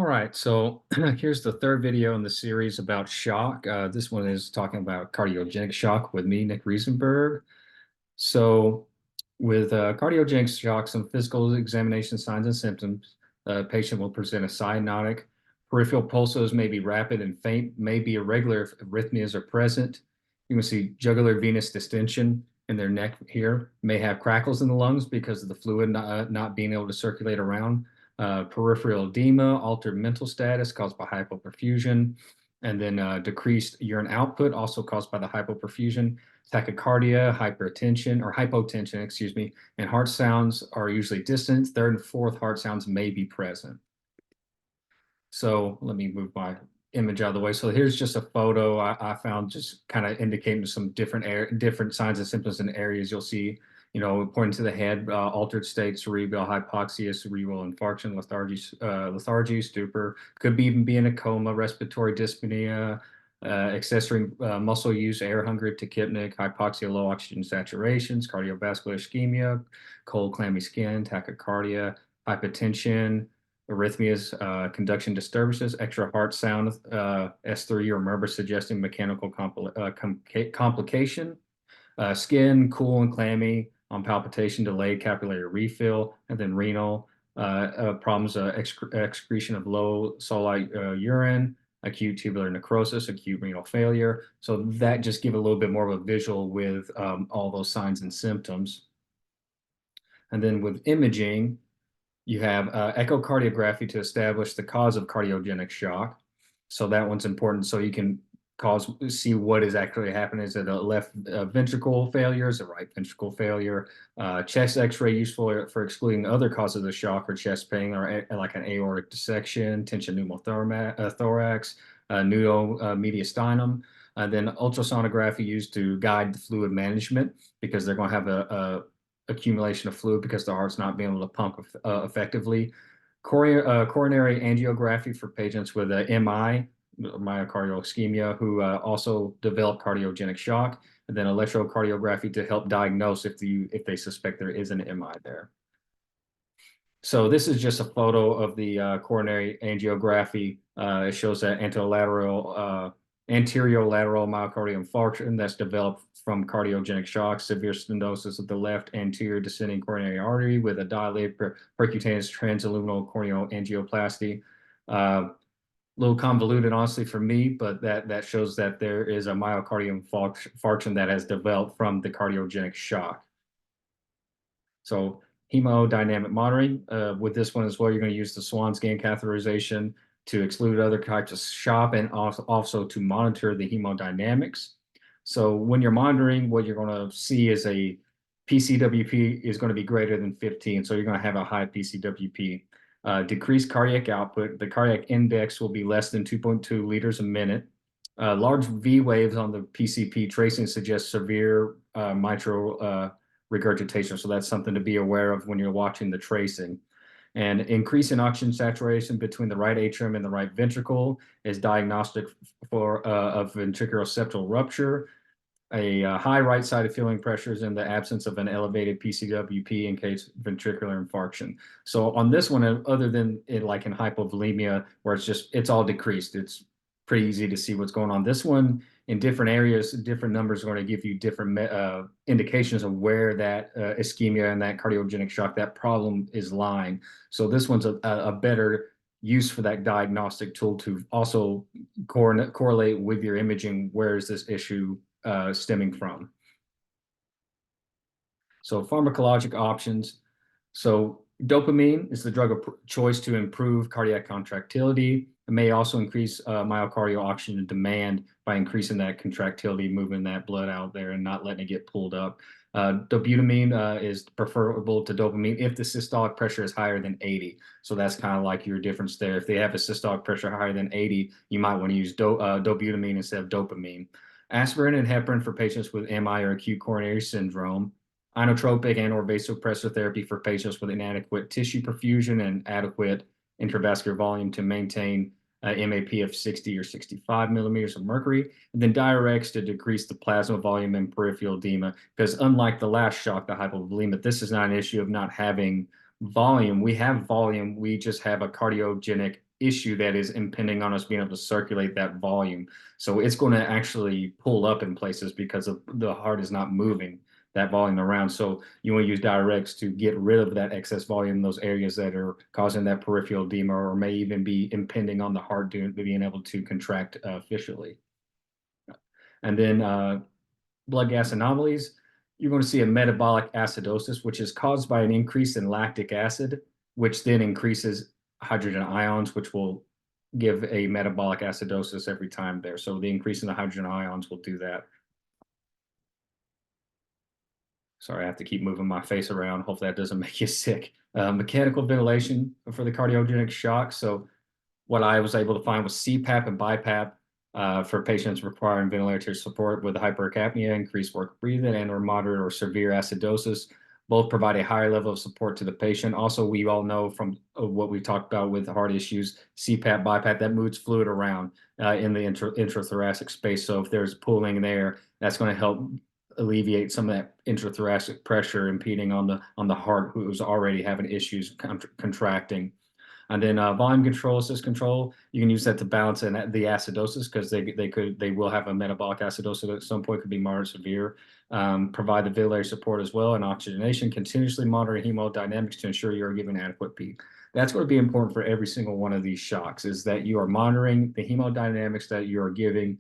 All right, so here's the third video in the series about shock. This one is talking about cardiogenic shock with me, Nick Riesenberg. So with cardiogenic shock, some physical examination signs and symptoms. The patient will present a cyanotic. Peripheral pulses may be rapid and faint, may be irregular if arrhythmias are present. You can see jugular venous distension in their neck here, may have crackles in the lungs because of the fluid not being able to circulate around. Peripheral edema, altered mental status caused by hypoperfusion, and then decreased urine output also caused by the hypoperfusion, tachycardia, hypertension or hypotension, excuse me, and heart sounds are usually distant. Third and fourth heart sounds may be present. So let me move my image out of the way. So here's just a photo I found just kind of indicating some different signs and symptoms and areas you'll see, pointing to the head, altered state, cerebral hypoxia, cerebral infarction, lethargy, stupor, could even be in a coma, respiratory dyspnea, accessory muscle use, air hunger, tachypnic, hypoxia, low oxygen saturations, cardiovascular ischemia, cold, clammy skin, tachycardia, hypertension, arrhythmias, conduction disturbances, extra heart sound, S3 or murmur suggesting mechanical complication, skin cool and clammy on palpitation, delayed capillary refill, and then renal problems, excretion of low solite urine, acute tubular necrosis, acute renal failure. So that just give a little bit more of a visual with all those signs and symptoms. And then with imaging, you have echocardiography to establish the cause of cardiogenic shock. So that one's important. So you can see what is actually happening. Is it a left ventricle failure? Is it right ventricle failure? Chest X-ray useful for excluding other causes of shock or chest pain, or like an aortic dissection, tension pneumothorax, pseudomediastinum. Then ultrasonography used to guide the fluid management because they're going to have a accumulation of fluid because the heart's not being able to pump effectively. Coronary angiography for patients with MI, myocardial ischemia, who also develop cardiogenic shock, and then electrocardiography to help diagnose if they suspect there is an MI there. So this is just a photo of the coronary angiography. It shows that anterior lateral myocardial infarction that's developed from cardiogenic shock, severe stenosis of the left anterior descending coronary artery with a dilated percutaneous transluminal corneal angioplasty. A little convoluted, honestly, for me, but that shows that there is a myocardial infarction that has developed from the cardiogenic shock. So hemodynamic monitoring, with this one as well, you're going to use the Swan scan catheterization to exclude other types of shock and also to monitor the hemodynamics. So when you're monitoring, what you're going to see is a PCWP is going to be greater than 15. So you're going to have a high PCWP. Decreased cardiac output. The cardiac index will be less than 2.2 liters a minute. Large V waves on the PCP tracing suggest severe mitral regurgitation. So that's something to be aware of when you're watching the tracing. And increase in oxygen saturation between the right atrium and the right ventricle is diagnostic of ventricular septal rupture. A high right-sided filling pressures in the absence of an elevated PCWP in case ventricular infarction. So on this one, other than like in hypovolemia, where it's all decreased, it's pretty easy to see what's going on. This one, in different areas, different numbers are going to give you different indications of where that ischemia and that cardiogenic shock, that problem is lying. So this one's a better use for that diagnostic tool to also correlate with your imaging. Where is this issue stemming from? So pharmacologic options. So dopamine is the drug of choice to improve cardiac contractility. It may also increase myocardial oxygen demand by increasing that contractility, moving that blood out there and not letting it get pulled up. Dobutamine is preferable to dopamine if the systolic pressure is higher than 80. So that's kind of like your difference there. If they have a systolic pressure higher than 80, you might want to use dobutamine instead of dopamine. Aspirin and heparin for patients with MI or acute coronary syndrome. Inotropic and/or vasopressor therapy for patients with inadequate tissue perfusion and adequate intravascular volume to maintain MAP of 60 or 65 millimeters of mercury, and then diuretics to decrease the plasma volume and peripheral edema. Because unlike the last shock, the hypovolemia, this is not an issue of not having volume. We have volume, we just have a cardiogenic issue that is impending on us being able to circulate that volume. So it's going to actually pull up in places because of the heart is not moving that volume around. So you want to use diuretics to get rid of that excess volume in those areas that are causing that peripheral edema or may even be impinging on the heart being able to contract efficiently. And then blood gas anomalies, you're going to see a metabolic acidosis, which is caused by an increase in lactic acid, which then increases hydrogen ions, which will give a metabolic acidosis every time there. So the increase in the hydrogen ions will do that. Sorry, I have to keep moving my face around. Hopefully that doesn't make you sick. Mechanical ventilation for the cardiogenic shock. So what I was able to find was CPAP and BiPAP for patients requiring ventilator support with hypercapnia, increased work breathing, and or moderate or severe acidosis. Both provide a higher level of support to the patient. Also, we all know from what we talked about with heart issues, CPAP, BiPAP, that moves fluid around in the intrathoracic space. So if there's pooling there, that's going to help alleviate some of that intrathoracic pressure impeding on the heart, who's already having issues contracting. And then volume control, assist control, you can use that to balance the acidosis because they will have a metabolic acidosis at some point, could be moderate severe. Provide the villi support as well and oxygenation, continuously monitor hemodynamics to ensure you are giving adequate PEEP. That's going to be important for every single one of these shocks, is that you are monitoring the hemodynamics, that you are giving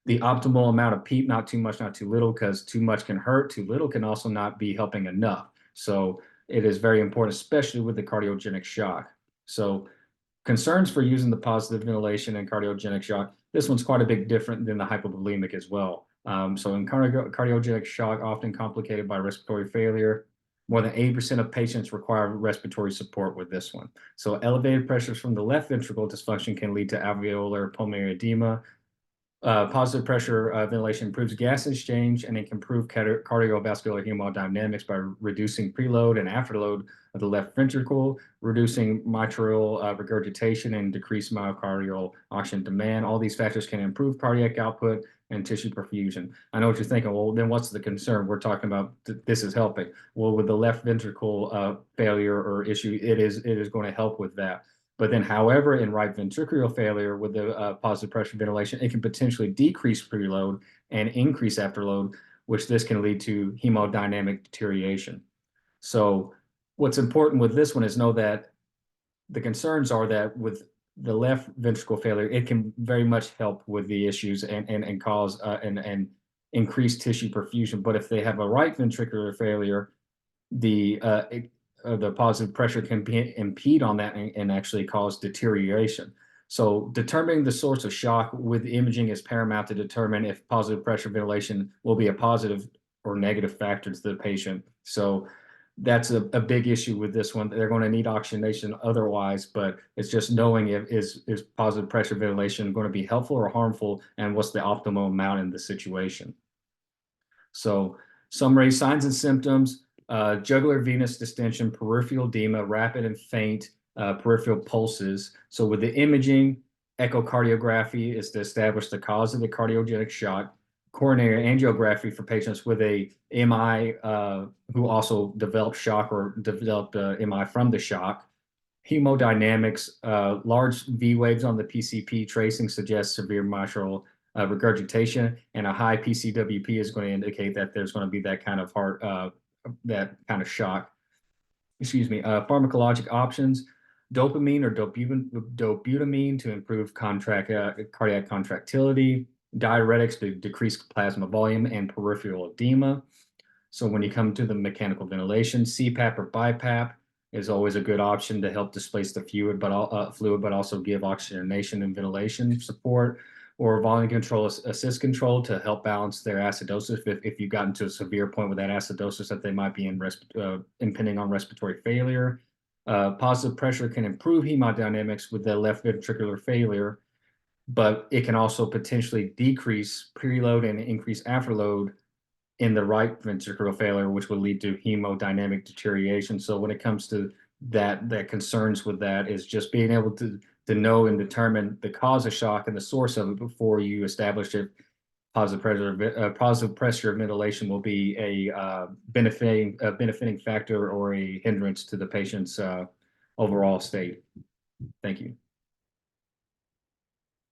the optimal amount of PEEP, not too much, not too little, because too much can hurt, too little can also not be helping enough. So it is very important, especially with the cardiogenic shock. So concerns for using the positive ventilation and cardiogenic shock, this one's quite a bit different than the hypovolemic as well. So in cardiogenic shock, often complicated by respiratory failure, more than 80% of patients require respiratory support with this one. So elevated pressures from the left ventricle dysfunction can lead to alveolar pulmonary edema. Positive pressure ventilation improves gas exchange, and it can improve cardiovascular hemodynamics by reducing preload and afterload of the left ventricle, reducing mitral regurgitation, and decrease myocardial oxygen demand. All these factors can improve cardiac output and tissue perfusion. I know what you're thinking. Well, then what's the concern? We're talking about this is helping. Well, with the left ventricle failure or issue, it is going to help with that. But then, however, in right ventricular failure with the positive pressure ventilation, it can potentially decrease preload and increase afterload, which this can lead to hemodynamic deterioration. So what's important with this one is know that the concerns are that with the left ventricle failure, it can very much help with the issues and cause and increase tissue perfusion. But if they have a right ventricular failure, the positive pressure can impede on that and actually cause deterioration. So determining the source of shock with imaging is paramount to determine if positive pressure ventilation will be a positive or negative factor to the patient. So that's a big issue with this one. They're going to need oxygenation otherwise, but it's just knowing if is positive pressure ventilation going to be helpful or harmful, and what's the optimal amount in the situation. So summary signs and symptoms: jugular venous distension, peripheral edema, rapid and faint peripheral pulses. So with the imaging, echocardiography is to establish the cause of the cardiogenic shock. Coronary angiography for patients with a MI who also developed shock or developed MI from the shock. Hemodynamics, large V waves on the PCP tracing suggests severe mitral regurgitation, and a high PCWP is going to indicate that there's going to be that kind of heart, that kind of shock. Excuse me. Pharmacologic options: dopamine or dobutamine to improve cardiac contractility, diuretics to decrease plasma volume and peripheral edema. So when you come to the mechanical ventilation, CPAP or BiPAP is always a good option to help displace the fluid, but also give oxygenation and ventilation support. Or volume control, assist control to help balance their acidosis if you've gotten to a severe point with that acidosis that they might be impending on respiratory failure. Positive pressure can improve hemodynamics with the left ventricular failure, but it can also potentially decrease preload and increase afterload in the right ventricular failure, which would lead to hemodynamic deterioration. So when it comes to that concerns with that is just being able to know and determine the cause of shock and the source of it before you establish if positive pressure ventilation will be a benefiting factor or a hindrance to the patient's overall state. Thank you.